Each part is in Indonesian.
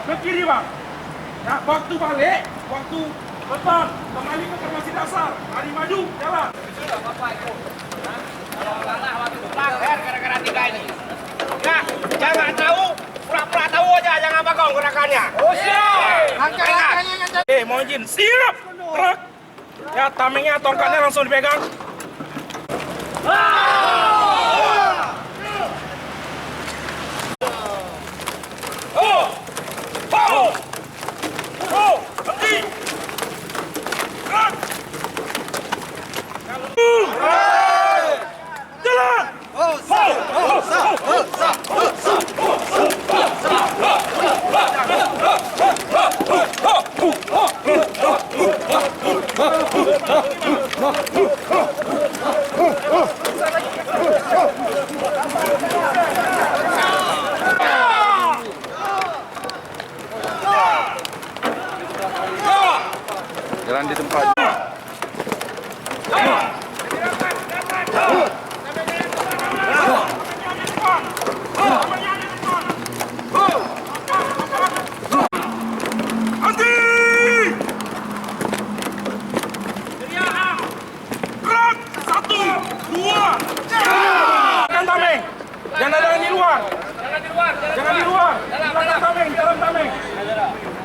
ke kiri bang. Ya, waktu balik, waktu beton, kembali ke formasi dasar. Lari maju, jalan. Sudah, Bapak itu. Kalau kalah waktu itu pelanggar gara-gara 3 ini. Nah, jangan tahu, pura-pura tahu aja, jangan bagong gerakannya. Oh siap. Angkat. Mau izin, siap. Gerak. Ya, tamengnya, tongkatnya langsung dipegang. Jalan di tempat. Jangan di luar. Jangan di luar. Dalam tameng, dalam tameng.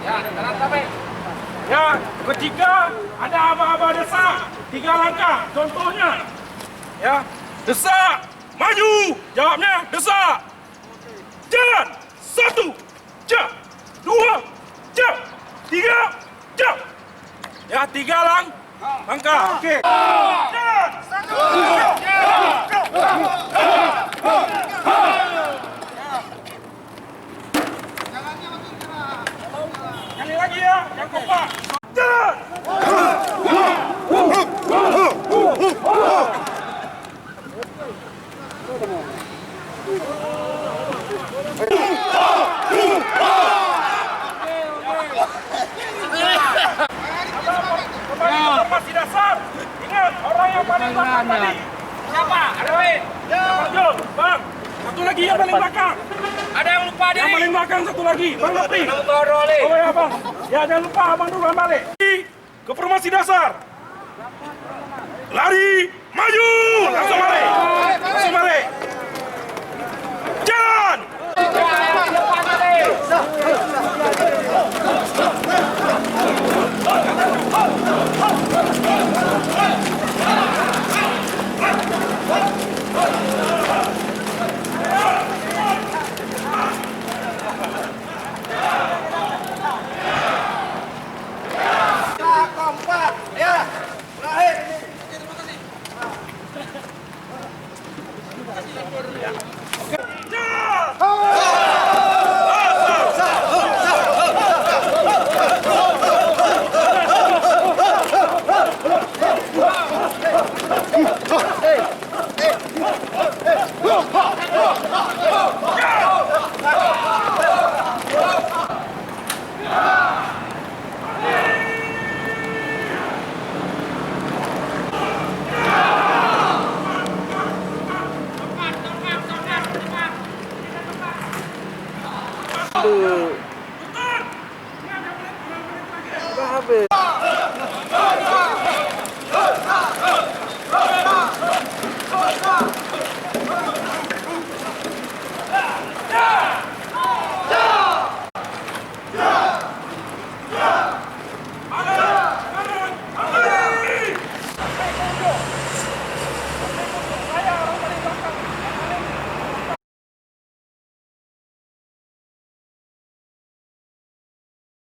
Ya, dalam tameng. Ya, ketika ada aba-aba desak, 3 langkah. Contohnya, ya, desak, maju. Jawabnya desak. Jalan. 1, jap. 2, jap. 3, jap. Ya, 3 langkah. Oke. Jalan. 1, Kali lagi ya, yang kompak. Jalan. Kembali ke formasi dasar. Ingat, orang yang paling belakang tadi. Siapa? Arwin. Jom, Bang. Satu lagi yang paling belakang. Ada yang lupa Yang diri. paling belakang satu lagi, Bang Lutfi. Toroli. Oh ya Bang. Ya jangan lupa Abang duluan balik. Ke formasi dasar. Lari, maju. Langsung balik. Langsung balik. Jalan. Kompak. Ya. Terakhir. Aduh.